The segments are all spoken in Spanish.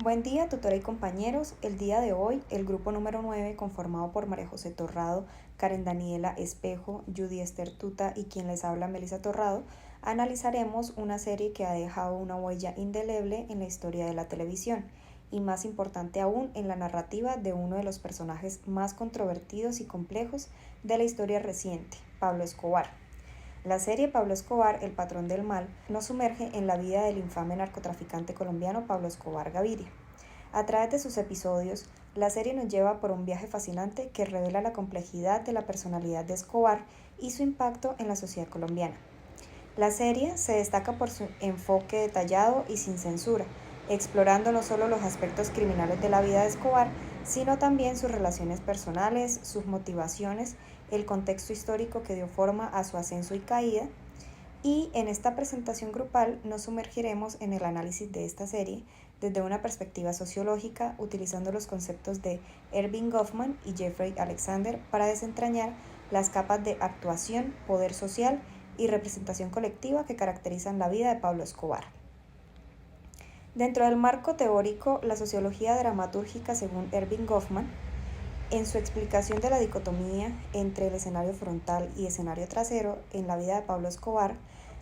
Buen día, tutora y compañeros. El día de hoy, el grupo número 9, conformado por María José Torrado, Karen Daniela Espejo, Judy Esther Tuta y quien les habla, Melissa Torrado, analizaremos una serie que ha dejado una huella indeleble en la historia de la televisión y, más importante aún, en la narrativa de uno de los personajes más controvertidos y complejos de la historia reciente, Pablo Escobar. La serie Pablo Escobar, el patrón del mal, nos sumerge en la vida del infame narcotraficante colombiano Pablo Escobar Gaviria. A través de sus episodios, la serie nos lleva por un viaje fascinante que revela la complejidad de la personalidad de Escobar y su impacto en la sociedad colombiana. La serie se destaca por su enfoque detallado y sin censura, explorando no solo los aspectos criminales de la vida de Escobar, sino también sus relaciones personales, sus motivaciones, el contexto histórico que dio forma a su ascenso y caída. Y en esta presentación grupal nos sumergiremos en el análisis de esta serie desde una perspectiva sociológica, utilizando los conceptos de Erving Goffman y Jeffrey Alexander para desentrañar las capas de actuación, poder social y representación colectiva que caracterizan la vida de Pablo Escobar. Dentro del marco teórico, la sociología dramatúrgica, según Erving Goffman, en su explicación de la dicotomía entre el escenario frontal y escenario trasero en la vida de Pablo Escobar,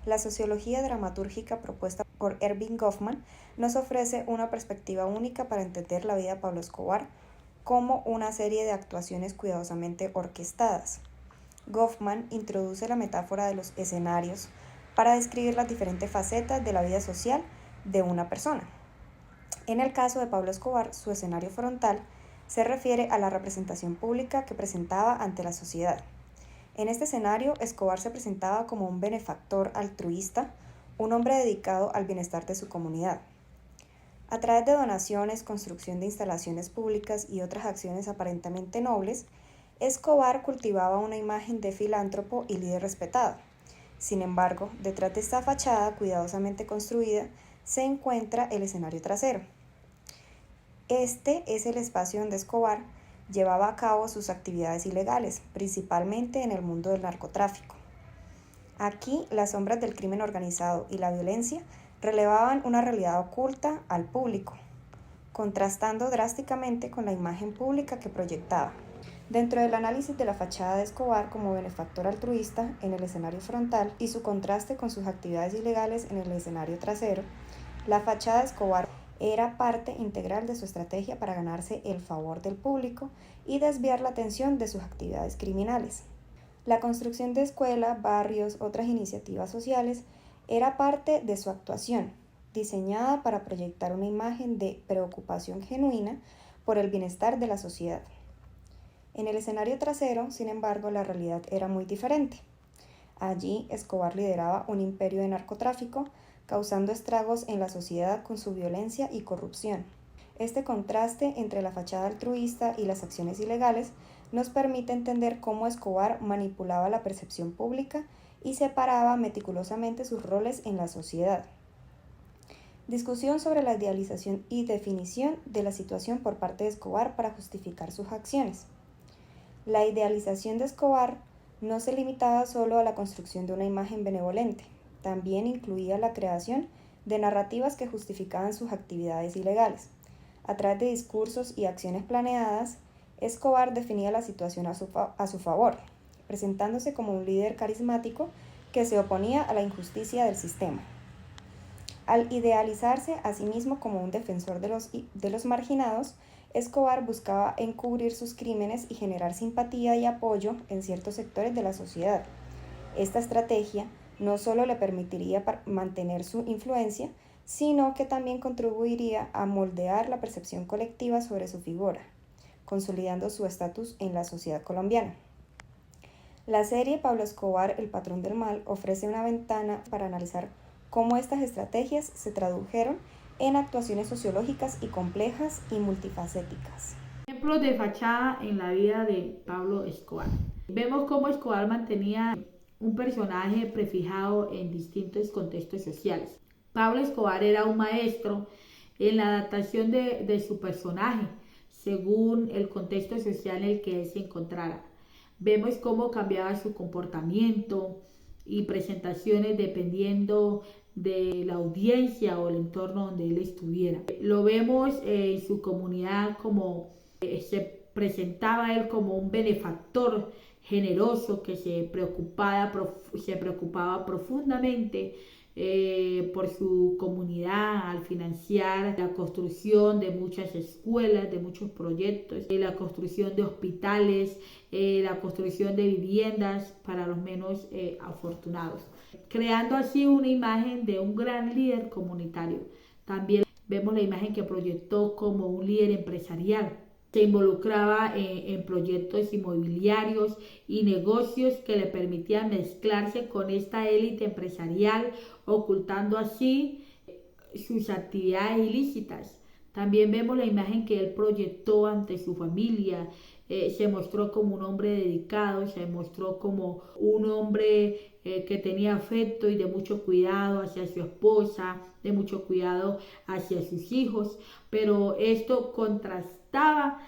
la sociología dramatúrgica propuesta por Erving Goffman nos ofrece una perspectiva única para entender la vida de Pablo Escobar como una serie de actuaciones cuidadosamente orquestadas. Goffman introduce la metáfora de los escenarios para describir las diferentes facetas de la vida social de una persona. En el caso de Pablo Escobar, su escenario frontal se refiere a la representación pública que presentaba ante la sociedad. En este escenario, Escobar se presentaba como un benefactor altruista, un hombre dedicado al bienestar de su comunidad. A través de donaciones, construcción de instalaciones públicas y otras acciones aparentemente nobles, Escobar cultivaba una imagen de filántropo y líder respetado. Sin embargo, detrás de esta fachada cuidadosamente construida se encuentra el escenario trasero. Este es el espacio donde Escobar llevaba a cabo sus actividades ilegales, principalmente en el mundo del narcotráfico. Aquí, las sombras del crimen organizado y la violencia relevaban una realidad oculta al público, contrastando drásticamente con la imagen pública que proyectaba. Dentro del análisis de la fachada de Escobar como benefactor altruista en el escenario frontal y su contraste con sus actividades ilegales en el escenario trasero, la fachada de Escobar era parte integral de su estrategia para ganarse el favor del público y desviar la atención de sus actividades criminales. La construcción de escuelas, barrios, otras iniciativas sociales era parte de su actuación, diseñada para proyectar una imagen de preocupación genuina por el bienestar de la sociedad. En el escenario trasero, sin embargo, la realidad era muy diferente. Allí, Escobar lideraba un imperio de narcotráfico, causando estragos en la sociedad con su violencia y corrupción. Este contraste entre la fachada altruista y las acciones ilegales nos permite entender cómo Escobar manipulaba la percepción pública y separaba meticulosamente sus roles en la sociedad. Discusión sobre la idealización y definición de la situación por parte de Escobar para justificar sus acciones. La idealización de Escobar no se limitaba solo a la construcción de una imagen benevolente, también incluía la creación de narrativas que justificaban sus actividades ilegales. A través de discursos y acciones planeadas, Escobar definía la situación a su favor, presentándose como un líder carismático que se oponía a la injusticia del sistema. Al idealizarse a sí mismo como un defensor de los marginados, Escobar buscaba encubrir sus crímenes y generar simpatía y apoyo en ciertos sectores de la sociedad. Esta estrategia no solo le permitiría mantener su influencia, sino que también contribuiría a moldear la percepción colectiva sobre su figura, consolidando su estatus en la sociedad colombiana. La serie Pablo Escobar, el patrón del mal, ofrece una ventana para analizar cómo estas estrategias se tradujeron en actuaciones sociológicas y complejas y multifacéticas. Ejemplos de fachada en la vida de Pablo Escobar. Vemos cómo Escobar mantenía un personaje prefijado en distintos contextos sociales. Pablo Escobar era un maestro en la adaptación de su personaje según el contexto social en el que él se encontrara. Vemos cómo cambiaba su comportamiento y presentaciones dependiendo de la audiencia o el entorno donde él estuviera. Lo vemos en su comunidad como se presentaba él como un benefactor generoso que se preocupaba profundamente por su comunidad al financiar la construcción de muchas escuelas, de muchos proyectos, la construcción de hospitales, la construcción de viviendas para los menos afortunados, creando así una imagen de un gran líder comunitario. También vemos la imagen que proyectó como un líder empresarial. Se involucraba en proyectos inmobiliarios y negocios que le permitían mezclarse con esta élite empresarial, ocultando así sus actividades ilícitas. También vemos la imagen que él proyectó ante su familia. Se mostró como un hombre dedicado, se mostró como un hombre que tenía afecto y de mucho cuidado hacia su esposa, de mucho cuidado hacia sus hijos, pero esto contrastaba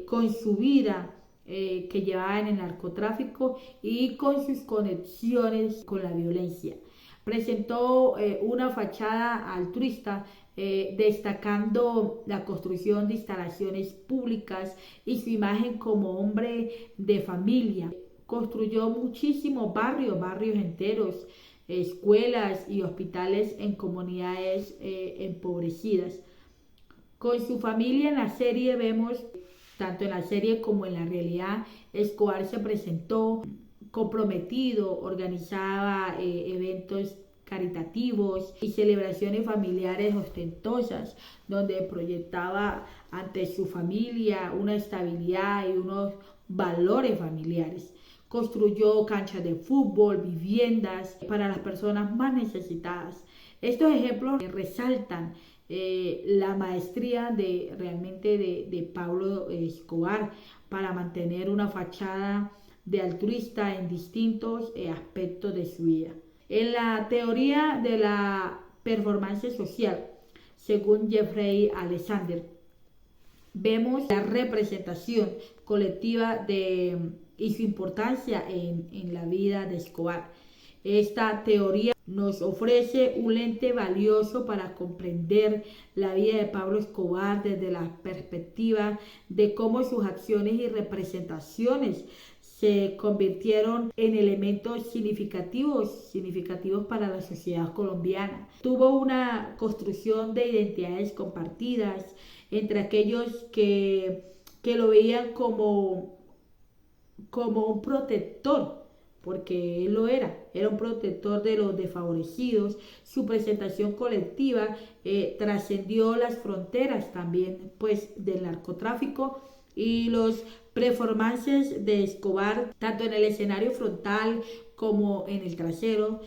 con su vida que llevaba en el narcotráfico y con sus conexiones con la violencia. Presentó una fachada altruista destacando la construcción de instalaciones públicas y su imagen como hombre de familia. Construyó muchísimos barrios enteros, escuelas y hospitales en comunidades empobrecidas. Con su familia en la serie vemos, tanto en la serie como en la realidad, Escobar se presentó comprometido, organizaba eventos caritativos y celebraciones familiares ostentosas, donde proyectaba ante su familia una estabilidad y unos valores familiares. Construyó canchas de fútbol, viviendas para las personas más necesitadas. Estos ejemplos resaltan la maestría de Pablo Escobar para mantener una fachada de altruista en distintos aspectos de su vida. En la teoría de la performance social, según Jeffrey Alexander, vemos la representación colectiva y su importancia en la vida de Escobar. Esta teoría nos ofrece un lente valioso para comprender la vida de Pablo Escobar desde la perspectiva de cómo sus acciones y representaciones se convirtieron en elementos significativos para la sociedad colombiana. Tuvo una construcción de identidades compartidas entre aquellos que lo veían como un protector, porque él lo era un protector de los desfavorecidos. Su presentación colectiva trascendió las fronteras también pues del narcotráfico y los performances de Escobar, tanto en el escenario frontal como en el trasero,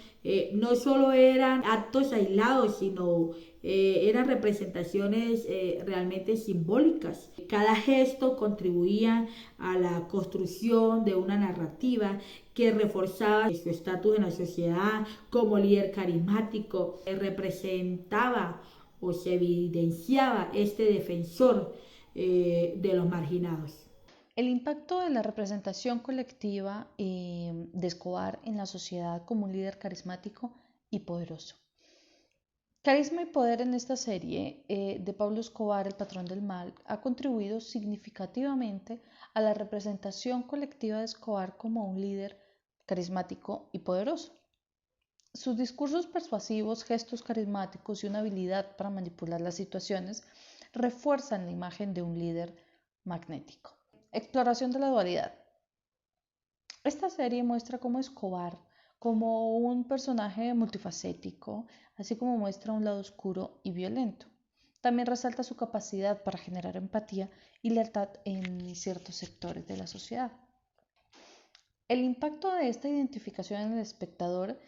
no solo eran actos aislados, sino eran representaciones realmente simbólicas. Cada gesto contribuía a la construcción de una narrativa que reforzaba su estatus en la sociedad como líder carismático, representaba o se evidenciaba este defensor de los marginados. El impacto de la representación colectiva de Escobar en la sociedad como un líder carismático y poderoso. Carisma y poder en esta serie de Pablo Escobar, el patrón del mal, ha contribuido significativamente a la representación colectiva de Escobar como un líder carismático y poderoso. Sus discursos persuasivos, gestos carismáticos y una habilidad para manipular las situaciones refuerzan la imagen de un líder magnético. Exploración de la dualidad. Esta serie muestra cómo Escobar, como un personaje multifacético, así como muestra un lado oscuro y violento. También resalta su capacidad para generar empatía y lealtad en ciertos sectores de la sociedad. El impacto de esta identificación en el espectador,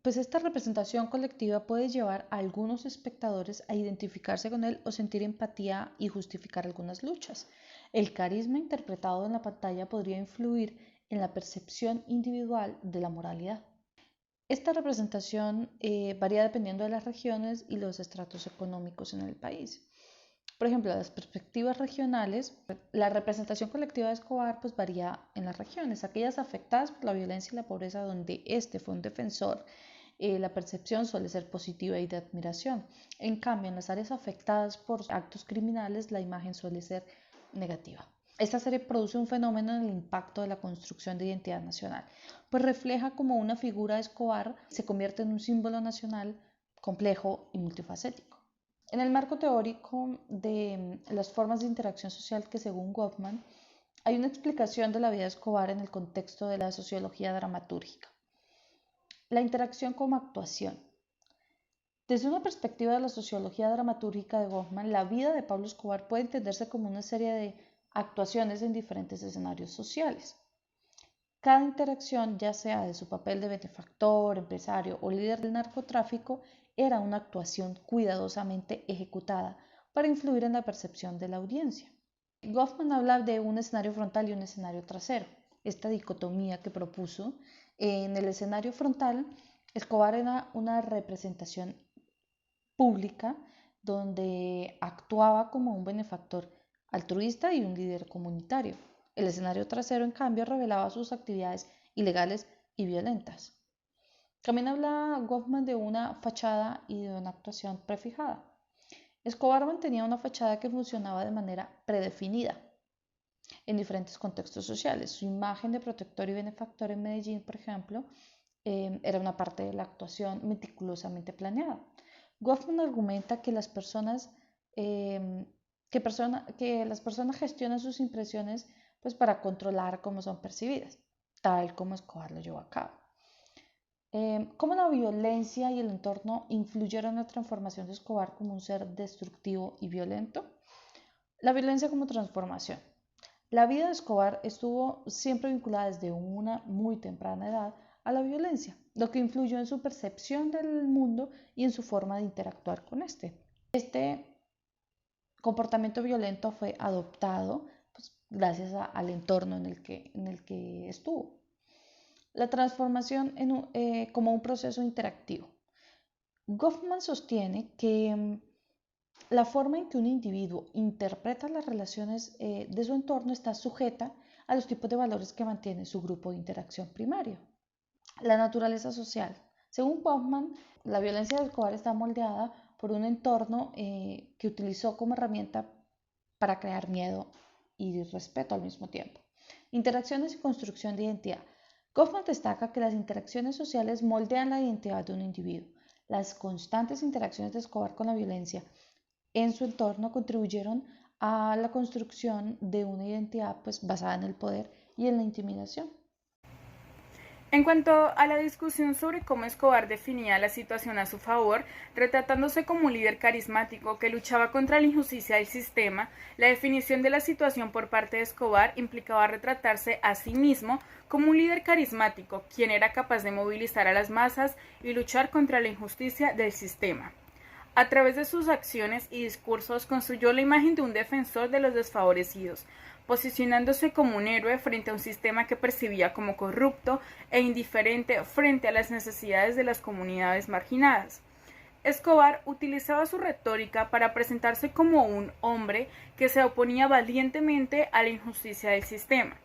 pues esta representación colectiva puede llevar a algunos espectadores a identificarse con él o sentir empatía y justificar algunas luchas. El carisma interpretado en la pantalla podría influir en la percepción individual de la moralidad. Esta representación varía dependiendo de las regiones y los estratos económicos en el país. Por ejemplo, las perspectivas regionales, la representación colectiva de Escobar pues varía en las regiones. Aquellas afectadas por la violencia y la pobreza donde este fue un defensor, la percepción suele ser positiva y de admiración. En cambio, en las áreas afectadas por actos criminales, la imagen suele ser negativa. Esta serie produce un fenómeno en el impacto de la construcción de identidad nacional, pues refleja cómo una figura de Escobar se convierte en un símbolo nacional complejo y multifacético. En el marco teórico de las formas de interacción social que según Goffman, hay una explicación de la vida de Escobar en el contexto de la sociología dramatúrgica. La interacción como actuación. Desde una perspectiva de la sociología dramatúrgica de Goffman, la vida de Pablo Escobar puede entenderse como una serie de actuaciones en diferentes escenarios sociales. Cada interacción, ya sea de su papel de benefactor, empresario o líder del narcotráfico, era una actuación cuidadosamente ejecutada para influir en la percepción de la audiencia. Goffman habla de un escenario frontal y un escenario trasero. Esta dicotomía que propuso, en el escenario frontal, Escobar era una representación pública donde actuaba como un benefactor altruista y un líder comunitario. El escenario trasero, en cambio, revelaba sus actividades ilegales y violentas. También habla Goffman de una fachada y de una actuación prefijada. Escobar mantenía una fachada que funcionaba de manera predefinida en diferentes contextos sociales. Su imagen de protector y benefactor en Medellín, por ejemplo, era una parte de la actuación meticulosamente planeada. Goffman argumenta que las personas gestionan sus impresiones pues, para controlar cómo son percibidas, tal como Escobar lo llevó a cabo. ¿Cómo la violencia y el entorno influyeron en la transformación de Escobar como un ser destructivo y violento? La violencia como transformación. La vida de Escobar estuvo siempre vinculada desde una muy temprana edad a la violencia, lo que influyó en su percepción del mundo y en su forma de interactuar con este. Este comportamiento violento fue adoptado pues, gracias al entorno en el que estuvo. La transformación como un proceso interactivo. Goffman sostiene que la forma en que un individuo interpreta las relaciones de su entorno está sujeta a los tipos de valores que mantiene su grupo de interacción primario. La naturaleza social. Según Goffman, la violencia de Escobar está moldeada por un entorno que utilizó como herramienta para crear miedo y respeto al mismo tiempo. Interacciones y construcción de identidad. Goffman destaca que las interacciones sociales moldean la identidad de un individuo. Las constantes interacciones de Escobar con la violencia en su entorno contribuyeron a la construcción de una identidad pues, basada en el poder y en la intimidación. En cuanto a la discusión sobre cómo Escobar definía la situación a su favor, retratándose como un líder carismático que luchaba contra la injusticia del sistema, la definición de la situación por parte de Escobar implicaba retratarse a sí mismo como un líder carismático, quien era capaz de movilizar a las masas y luchar contra la injusticia del sistema. A través de sus acciones y discursos construyó la imagen de un defensor de los desfavorecidos, posicionándose como un héroe frente a un sistema que percibía como corrupto e indiferente frente a las necesidades de las comunidades marginadas. Escobar utilizaba su retórica para presentarse como un hombre que se oponía valientemente a la injusticia del sistema.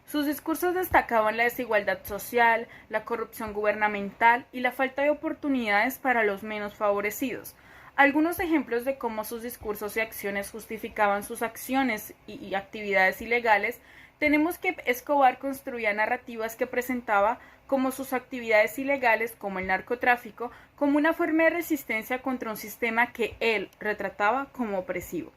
Sus discursos destacaban la desigualdad social, la corrupción gubernamental y la falta de oportunidades para los menos favorecidos. Algunos ejemplos de cómo sus discursos y acciones justificaban sus acciones y actividades ilegales, tenemos que Escobar construía narrativas que presentaba como sus actividades ilegales, como el narcotráfico, como una forma de resistencia contra un sistema que él retrataba como opresivo.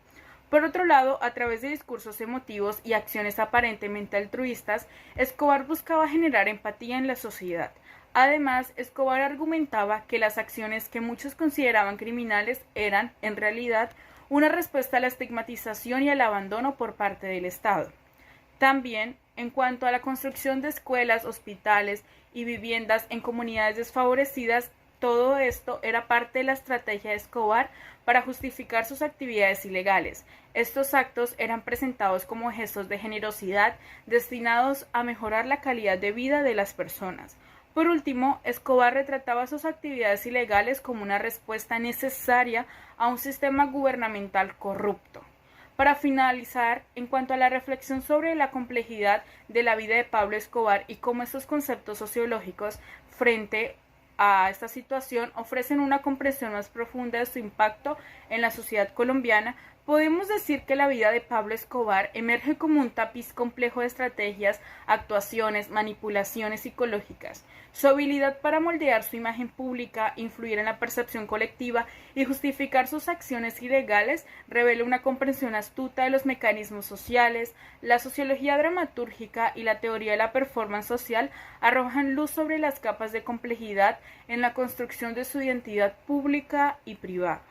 Por otro lado, a través de discursos emotivos y acciones aparentemente altruistas, Escobar buscaba generar empatía en la sociedad. Además, Escobar argumentaba que las acciones que muchos consideraban criminales eran, en realidad, una respuesta a la estigmatización y al abandono por parte del Estado. También, en cuanto a la construcción de escuelas, hospitales y viviendas en comunidades desfavorecidas, todo esto era parte de la estrategia de Escobar para justificar sus actividades ilegales. Estos actos eran presentados como gestos de generosidad destinados a mejorar la calidad de vida de las personas. Por último, Escobar retrataba sus actividades ilegales como una respuesta necesaria a un sistema gubernamental corrupto. Para finalizar, en cuanto a la reflexión sobre la complejidad de la vida de Pablo Escobar y cómo estos conceptos sociológicos frente a esta situación ofrecen una comprensión más profunda de su impacto en la sociedad colombiana, podemos decir que la vida de Pablo Escobar emerge como un tapiz complejo de estrategias, actuaciones, manipulaciones psicológicas. Su habilidad para moldear su imagen pública, influir en la percepción colectiva y justificar sus acciones ilegales revela una comprensión astuta de los mecanismos sociales. La sociología dramatúrgica y la teoría de la performance social arrojan luz sobre las capas de complejidad en la construcción de su identidad pública y privada.